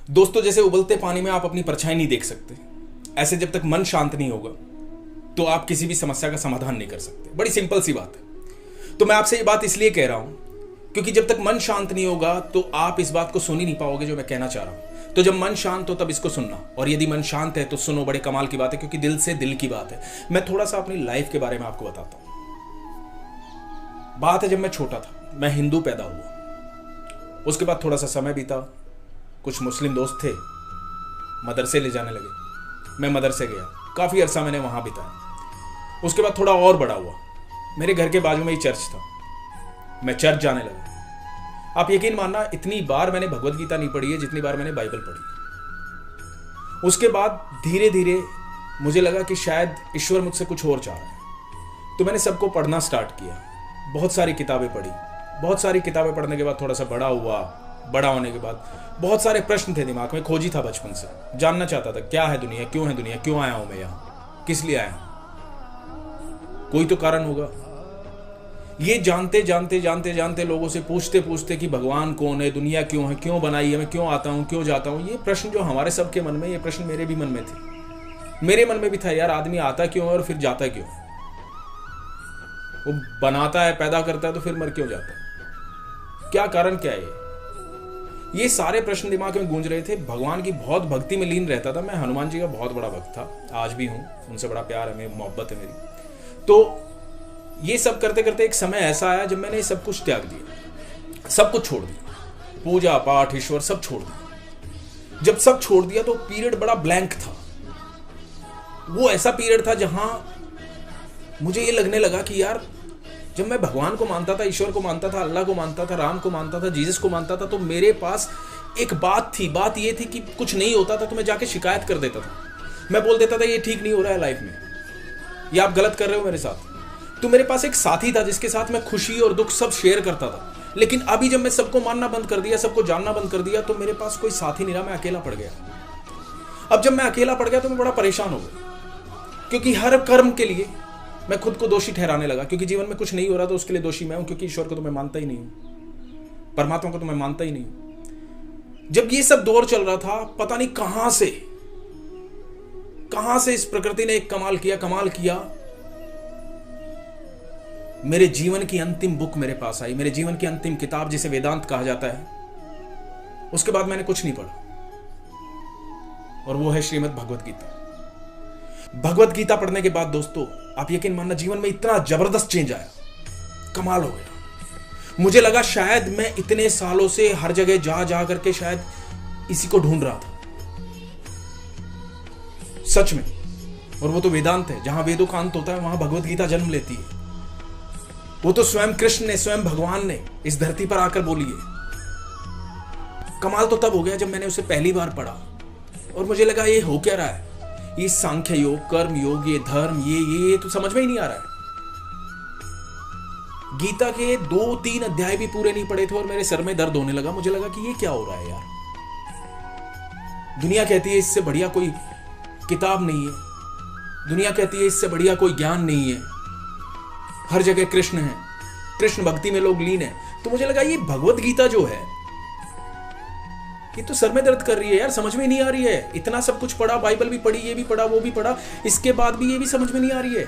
दोस्तों, जैसे उबलते पानी में आप अपनी परछाई नहीं देख सकते, ऐसे जब तक मन शांत नहीं होगा तो आप किसी भी समस्या का समाधान नहीं कर सकते। बड़ी सिंपल सी बात है। तो मैं आपसे ये बात इसलिए कह रहा हूं क्योंकि जब तक मन शांत नहीं होगा तो आप इस बात को सुन ही नहीं पाओगे जो मैं कहना चाह रहा हूं। तो जब मन शांत हो तब इसको सुनना, और यदि मन शांत है तो सुनो। बड़े कमाल की बात है क्योंकि दिल से दिल की बात है। मैं थोड़ा सा अपनी लाइफ के बारे में आपको बताता हूं। बात है जब मैं छोटा था, मैं हिंदू पैदा हुआ। उसके बाद थोड़ा सा समय बीता, कुछ मुस्लिम दोस्त थे, मदरसे ले जाने लगे। मैं मदरसे गया, काफ़ी अरसा मैंने वहाँ बिताया। उसके बाद थोड़ा और बड़ा हुआ, मेरे घर के बाजू में ही चर्च था, मैं चर्च जाने लगा। आप यकीन मानना, इतनी बार मैंने भगवत गीता नहीं पढ़ी है जितनी बार मैंने बाइबल पढ़ी। उसके बाद धीरे धीरे मुझे लगा कि शायद ईश्वर मुझसे कुछ और चाह रहा है, तो मैंने सबको पढ़ना स्टार्ट किया। बहुत सारी किताबें पढ़ी। बहुत सारी किताबें पढ़ने के बाद थोड़ा सा बड़ा हुआ। बड़ा होने के बाद बहुत सारे प्रश्न थे दिमाग में, खोजी था बचपन से, जानना चाहता था क्या है दुनिया, क्यों आया हूं मैं यहाँ, किस लिए आया हूं, कोई तो कारण होगा। ये जानते जानते जानते जानते लोगों से पूछते पूछते कि भगवान कौन है, दुनिया क्यों है, क्यों बनाई है, मैं क्यों आता हूं, क्यों जाता हूं, ये प्रश्न जो हमारे सबके मन में, ये प्रश्न मेरे भी मन में थे। मेरे मन में भी था, यार आदमी आता क्यों है और फिर जाता क्यों? वो बनाता है, पैदा करता है, तो फिर मर क्यों जाता है? क्या कारण क्या है? ये सारे प्रश्न दिमाग में गूंज रहे थे। भगवान की बहुत भक्ति में लीन रहता था मैं। हनुमान जी का बहुत बड़ा भक्त था, आज भी हूं, उनसे बड़ा प्यार है, मेरी मोहब्बत है मेरी। तो ये सब करते करते एक समय ऐसा आया जब मैंने सब कुछ त्याग दिया, सब कुछ छोड़ दिया, पूजा पाठ ईश्वर सब छोड़ दिया। जब सब छोड़ दिया तो पीरियड बड़ा ब्लैंक था। वो ऐसा पीरियड था जहां मुझे ये लगने लगा कि यार, जब मैं भगवान को मानता था, ईश्वर को मानता था, अल्लाह को मानता था, राम को मानता था, जीसस को मानता था, तो मेरे पास एक बात थी। बात ये थी कि कुछ नहीं होता था तो मैं जाके शिकायत कर देता था। मैं बोल देता था ये ठीक नहीं हो रहा है लाइफ में, ये आप गलत कर रहे हो मेरे साथ। तो मेरे पास एक साथी था जिसके साथ मैं खुशी और दुख सब शेयर करता था। लेकिन अभी जब मैं सबको मानना बंद कर दिया, सबको जानना बंद कर दिया, तो मेरे पास कोई साथी नहीं रहा, मैं अकेला पड़ गया। अब जब मैं अकेला पड़ गया तो मैं बड़ा परेशान हो गया, क्योंकि हर कर्म के लिए मैं खुद को दोषी ठहराने लगा। क्योंकि जीवन में कुछ नहीं हो रहा तो उसके लिए दोषी मैं हूं, क्योंकि ईश्वर को तो मैं मानता ही नहीं हूं, परमात्मा को तो मैं मानता ही नहीं हूं। जब ये सब दौर चल रहा था, पता नहीं कहां से इस प्रकृति ने एक कमाल किया। मेरे जीवन की अंतिम बुक मेरे पास आई, मेरे जीवन की अंतिम किताब जिसे वेदांत कहा जाता है। उसके बाद मैंने कुछ नहीं पढ़ा, और वो है श्रीमद् भगवत गीता। भगवत गीता पढ़ने के बाद दोस्तों, आप यकीन मानना, जीवन में इतना जबरदस्त चेंज आया, कमाल हो गया। मुझे लगा शायद मैं इतने सालों से हर जगह जा करके शायद इसी को ढूंढ रहा था, सच में। और वो तो वेदांत है, जहां वेदों का अंत होता है वहां भगवत गीता जन्म लेती है। वो तो स्वयं कृष्ण ने, स्वयं भगवान ने इस धरती पर आकर बोली है। कमाल तो तब हो गया जब मैंने उसे पहली बार पढ़ा और मुझे लगा ये हो क्या रहा है, ये सांख्य योग, कर्म योग, ये धर्म, ये तो समझ में ही नहीं आ रहा है। गीता के 2-3 अध्याय भी पूरे नहीं पढ़े थे और मेरे सर में दर्द होने लगा। मुझे लगा कि ये क्या हो रहा है यार। दुनिया कहती है इससे बढ़िया कोई किताब नहीं है, दुनिया कहती है इससे बढ़िया कोई ज्ञान नहीं है, हर जगह कृष्ण है, कृष्ण भक्ति में लोग लीन है। तो मुझे लगा ये भगवत गीता जो है, ये तो सर में दर्द कर रही है यार, समझ में नहीं आ रही है। इतना सब कुछ पढ़ा, बाइबल भी पढ़ी, ये भी पढ़ा, वो भी पढ़ा, इसके बाद भी ये भी समझ में नहीं आ रही है।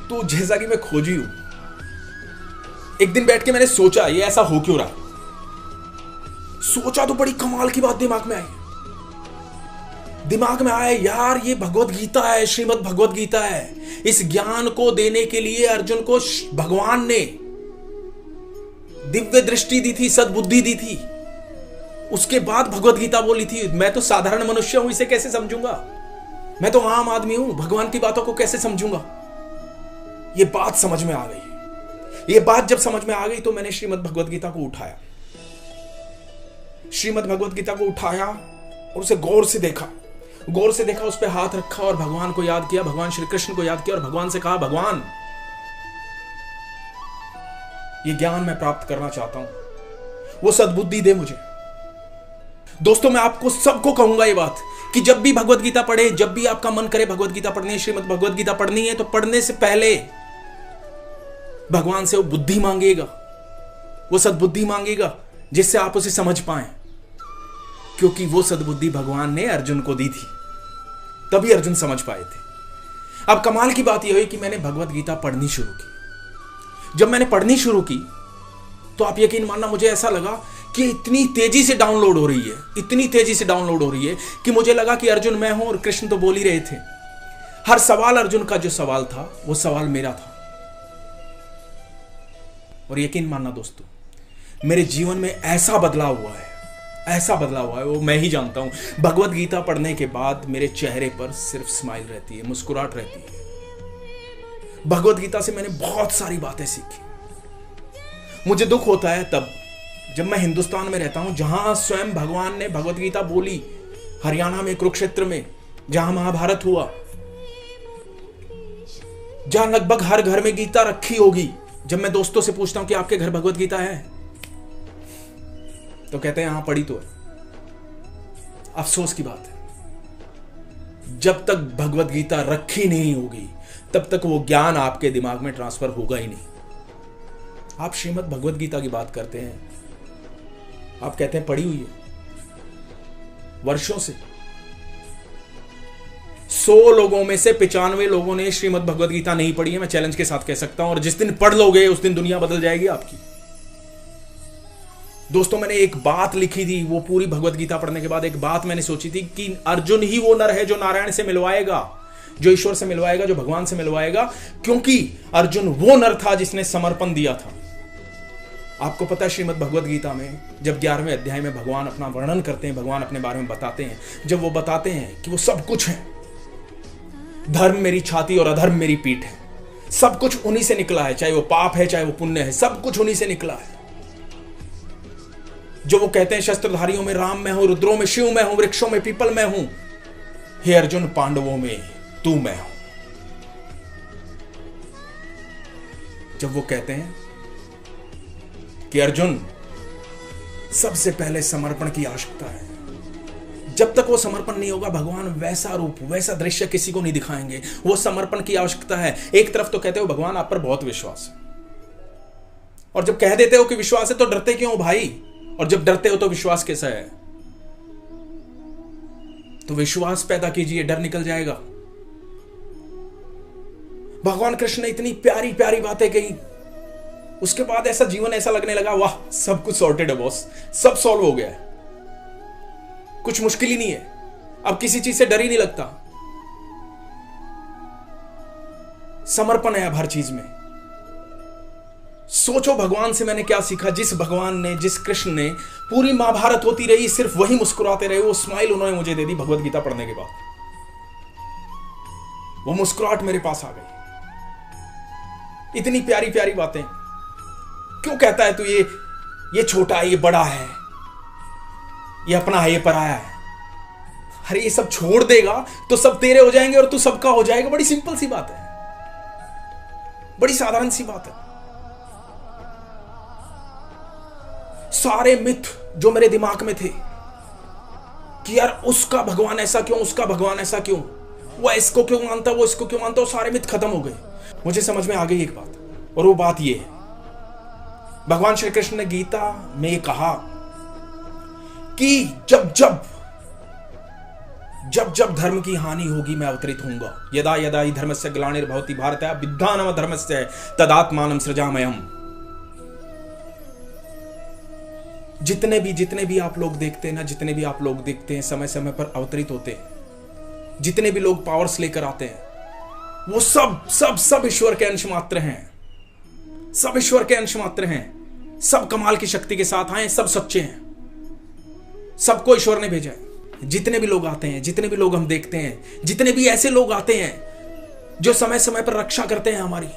तो जैसा कि मैं खोजी हूं, एक दिन बैठ के मैंने सोचा ये ऐसा हो क्यों रहा। सोचा तो बड़ी कमाल की बात दिमाग में आया यार, ये भगवत गीता है, श्रीमद् भगवत गीता है। इस ज्ञान को देने के लिए अर्जुन को भगवान ने दिव्य दृष्टि दी थी, सद्बुद्धि दी थी, उसके बाद भगवत गीता बोली थी। मैं तो साधारण मनुष्य हूं, इसे कैसे समझूंगा? मैं तो आम आदमी हूं, भगवान की बातों को कैसे समझूंगा? ये बात समझ में आ गई। ये बात जब समझ में आ गई तो मैंने श्रीमद् भगवत गीता को उठाया, श्रीमद् भगवत गीता को उठाया और उसे गौर से देखा, उस पर हाथ रखा और भगवान को याद किया, भगवान श्री कृष्ण को याद किया और भगवान से कहा, भगवान ये ज्ञान मैं प्राप्त करना चाहता हूं, वो सद्बुद्धि दे मुझे। दोस्तों, मैं आपको सबको कहूंगा ये बात कि जब भी भगवत गीता पढ़े, जब भी आपका मन करे भगवत गीता पढ़नी है, श्रीमद् भगवत गीता पढ़नी है, तो पढ़ने से पहले भगवान से वो बुद्धि मांगिएगा, वो सद्बुद्धि मांगिएगा जिससे आप उसे समझ पाए, क्योंकि वो सद्बुद्धि भगवान ने अर्जुन को दी थी, तभी अर्जुन समझ पाए थे। अब कमाल की बात यह हुई कि मैंने भगवत गीता पढ़नी शुरू की। जब मैंने पढ़नी शुरू की तो आप यकीन मानना, मुझे ऐसा लगा कि इतनी तेजी से डाउनलोड हो रही है, इतनी तेजी से डाउनलोड हो रही है कि मुझे लगा कि अर्जुन मैं हूं और कृष्ण तो बोल ही रहे थे। हर सवाल अर्जुन का जो सवाल था वो सवाल मेरा था। और यकीन मानना दोस्तों, मेरे जीवन में ऐसा बदलाव हुआ है, ऐसा बदलाव हुआ है, वो मैं ही जानता हूं। भगवत गीता पढ़ने के बाद मेरे चेहरे पर सिर्फ स्माइल रहती है, मुस्कुराहट रहती है। भगवत गीता से मैंने बहुत सारी बातें सीखी। मुझे दुख होता है तब जब मैं हिंदुस्तान में रहता हूं, जहां स्वयं भगवान ने भगवत गीता बोली, हरियाणा में कुरुक्षेत्र में जहां महाभारत हुआ, जहां लगभग हर घर में गीता रखी होगी। जब मैं दोस्तों से पूछता हूं कि आपके घर भगवत गीता है, तो कहते हैं हां पढ़ी तो है। अफसोस की बात है, जब तक भगवत गीता रखी नहीं होगी तब तक वो ज्ञान आपके दिमाग में ट्रांसफर होगा ही नहीं। आप श्रीमद् भगवत गीता की बात करते हैं, आप कहते हैं पढ़ी हुई है वर्षों से। 100 लोगों में से 95 लोगों ने श्रीमद् भगवत गीता नहीं पढ़ी है, मैं चैलेंज के साथ कह सकता हूं। और जिस दिन पढ़ लोगे उस दिन दुनिया बदल जाएगी आपकी। दोस्तों, मैंने एक बात लिखी थी, वो पूरी भगवत गीता पढ़ने के बाद एक बात मैंने सोची थी कि अर्जुन ही वो नर है जो नारायण से मिलवाएगा, जो ईश्वर से मिलवाएगा, जो भगवान से मिलवाएगा, क्योंकि अर्जुन वो नर था जिसने समर्पण दिया था। आपको पता है श्रीमद् भगवत गीता में जब 11वें अध्याय में भगवान अपना वर्णन करते हैं, भगवान अपने बारे में बताते हैं, जब वो बताते हैं कि वो सब कुछ है, धर्म मेरी छाती और अधर्म मेरी पीठ है, सब कुछ उन्हीं से निकला है, चाहे वो पाप है चाहे वो पुण्य है, सब कुछ उन्हीं से निकला है। जो वो कहते हैं शस्त्रधारियों में राम मैं हूं, रुद्रों में शिव मैं हूं, वृक्षों में पीपल मैं हूं, हे अर्जुन पांडवों में तू मैं हूं। जब वो कहते हैं कि अर्जुन सबसे पहले समर्पण की आवश्यकता है, जब तक वो समर्पण नहीं होगा भगवान वैसा रूप वैसा दृश्य किसी को नहीं दिखाएंगे। वो समर्पण की आवश्यकता है। एक तरफ तो कहते हो भगवान आप पर बहुत विश्वास है, और जब कह देते हो कि विश्वास है तो डरते क्यों हो भाई? और जब डरते हो तो विश्वास कैसा है? तो विश्वास पैदा कीजिए, डर निकल जाएगा। भगवान कृष्ण ने इतनी प्यारी प्यारी बातें कही, उसके बाद ऐसा जीवन ऐसा लगने लगा वाह सब कुछ सॉर्टेड है बॉस, सब सॉल्व हो गया है, कुछ मुश्किल ही नहीं है, अब किसी चीज से डर ही नहीं लगता। समर्पण है अब हर चीज में। सोचो भगवान से मैंने क्या सीखा, जिस भगवान ने, जिस कृष्ण ने पूरी महाभारत होती रही सिर्फ वही मुस्कुराते रहे, वो स्माइल उन्होंने मुझे दे दी भगवत गीता पढ़ने के बाद। वो मुस्कुराहट मेरे पास आ गई। इतनी प्यारी प्यारी बातें। क्यों कहता है तू ये छोटा है, ये बड़ा है, ये अपना है, ये पराया है? अरे ये सब छोड़ देगा तो सब तेरे हो जाएंगे और तू सबका हो जाएगा। बड़ी सिंपल सी बात है, बड़ी साधारण सी बात है। सारे मिथ जो मेरे दिमाग में थे कि यार उसका भगवान ऐसा क्यों, उसका भगवान ऐसा क्यों, वो इसको क्यों मानता, वो इसको क्यों मानता, वो सारे मिथ खत्म हो गए। मुझे समझ में आ गई एक बात, और वो बात ये है, भगवान श्री कृष्ण ने गीता में ये कहा कि जब जब धर्म की हानि होगी मैं अवतरित होऊंगा। यदा यदा हि धर्मस्य ग्लानिर्भवति भारत विद्यानम धर्मस्य तदात्मानं सृजाम्यहम्। जितने भी आप लोग देखते हैं ना, जितने भी आप लोग देखते हैं समय समय पर अवतरित होते हैं, जितने भी लोग पावर्स लेकर आते हैं, वो सब ईश्वर के अंश मात्र हैं, सब ईश्वर के अंश मात्र हैं, सब कमाल की शक्ति के साथ आए, सब सच्चे हैं, सबको ईश्वर ने भेजा है। जितने भी लोग आते हैं, जितने भी लोग हम देखते हैं, जितने भी ऐसे लोग आते हैं जो समय समय पर रक्षा करते हैं हमारी,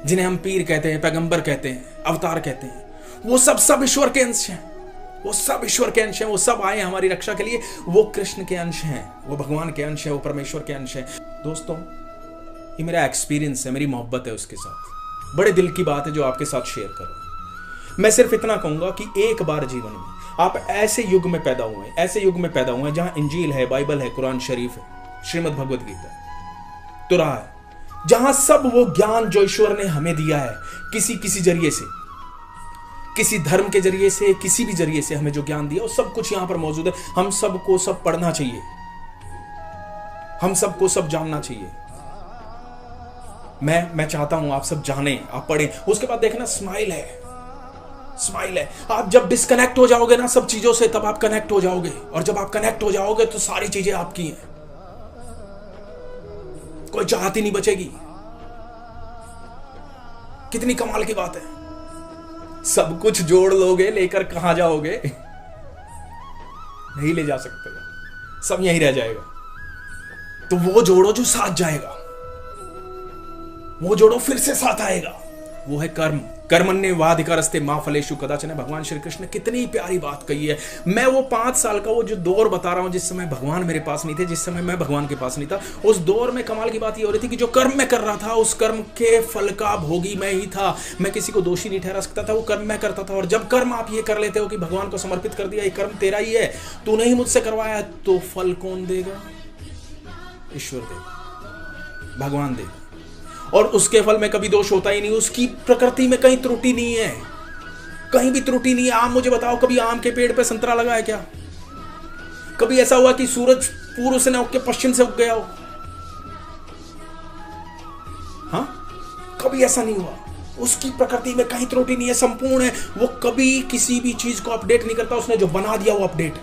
जिन्हें हम पीर कहते हैं, पैगंबर कहते हैं, अवतार कहते हैं, वो सब ईश्वर के अंश हैं, वो सब ईश्वर के अंश हैं, वो सब आए हमारी रक्षा के लिए। वो कृष्ण के अंश हैं, वो भगवान के अंश हैं, वो परमेश्वर के अंश हैं। दोस्तों, ये मेरा एक्सपीरियंस है, मेरी मोहब्बत है उसके साथ, बड़े दिल की बात है जो आपके साथ शेयर कर रहा हूं। मैं सिर्फ इतना कहूंगा कि एक बार जीवन में आप ऐसे युग में पैदा हुए हैं, ऐसे युग में पैदा हुए हैं जहां इंजील है, बाइबल है, कुरान शरीफ है, श्रीमद् भगवत गीता तो रहा है, जहां सब वो ज्ञान जो ईश्वर ने हमें दिया है किसी जरिए से, किसी धर्म के जरिए से, किसी भी जरिए से हमें जो ज्ञान दिया वो सब कुछ यहां पर मौजूद है। हम सबको सब पढ़ना चाहिए, हम सबको सब जानना चाहिए। मैं चाहता हूं आप सब जानें, आप पढ़ें। उसके बाद देखना स्माइल है, स्माइल है। आप जब डिस्कनेक्ट हो जाओगे ना सब चीजों से, तब आप कनेक्ट हो जाओगे, और जब आप कनेक्ट हो जाओगे तो सारी चीजें आपकी हैं, कोई चाहत ही नहीं बचेगी। कितनी कमाल की बात है। सब कुछ जोड़ लोगे, लेकर कहां जाओगे? नहीं ले जा सकते, सब यहीं रह जाएगा। तो वो जोड़ो जो साथ जाएगा, वो जोड़ो फिर से साथ आएगा, वो है कर्म। कर्मण्येवाधिकारस्ते मा फलेषु कदाचन। भगवान श्री कृष्ण ने कितनी प्यारी बात कही है। मैं वो 5 साल का वो जो दौर बता रहा हूं, जिस समय भगवान मेरे पास नहीं थे, जिस समय मैं भगवान के पास नहीं था, उस दौर में कमाल की बात ये हो रही थी कि जो कर्म मैं कर रहा था, उस कर्म के फल का भोगी मैं ही था। मैं किसी को दोषी नहीं ठहरा सकता था, वो कर्म मैं करता था। और जब कर्म आप ये कर लेते हो कि भगवान को समर्पित कर दिया, ये कर्म तेरा ही है, तूने ही मुझसे करवाया, तो फल कौन देगा? ईश्वर देगा, भगवान देगा। और उसके फल में कभी दोष होता ही नहीं, उसकी प्रकृति में कहीं त्रुटि नहीं है, कहीं भी त्रुटि नहीं है। आप मुझे बताओ, कभी आम के पेड़ पे संतरा लगा है क्या? कभी ऐसा हुआ कि सूरज पूर्व से न उग के पश्चिम से उग गया हो? हाँ, कभी ऐसा नहीं हुआ। उसकी प्रकृति में कहीं त्रुटि नहीं है, संपूर्ण है। वो कभी किसी भी चीज को अपडेट नहीं करता। उसने जो बना दिया वो अपडेट है,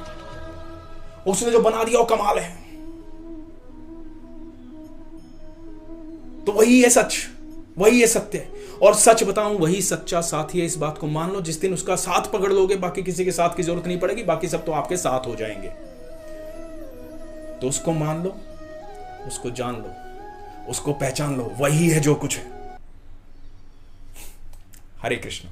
उसने जो बना दिया वो कमाल है। तो वही है सच, वही है सत्य। और सच बताऊं, वही सच्चा साथी है। इस बात को मान लो। जिस दिन उसका साथ पकड़ लोगे, बाकी किसी के साथ की जरूरत नहीं पड़ेगी, बाकी सब तो आपके साथ हो जाएंगे। तो उसको मान लो, उसको जान लो, उसको पहचान लो, वही है जो कुछ है। हरे कृष्ण।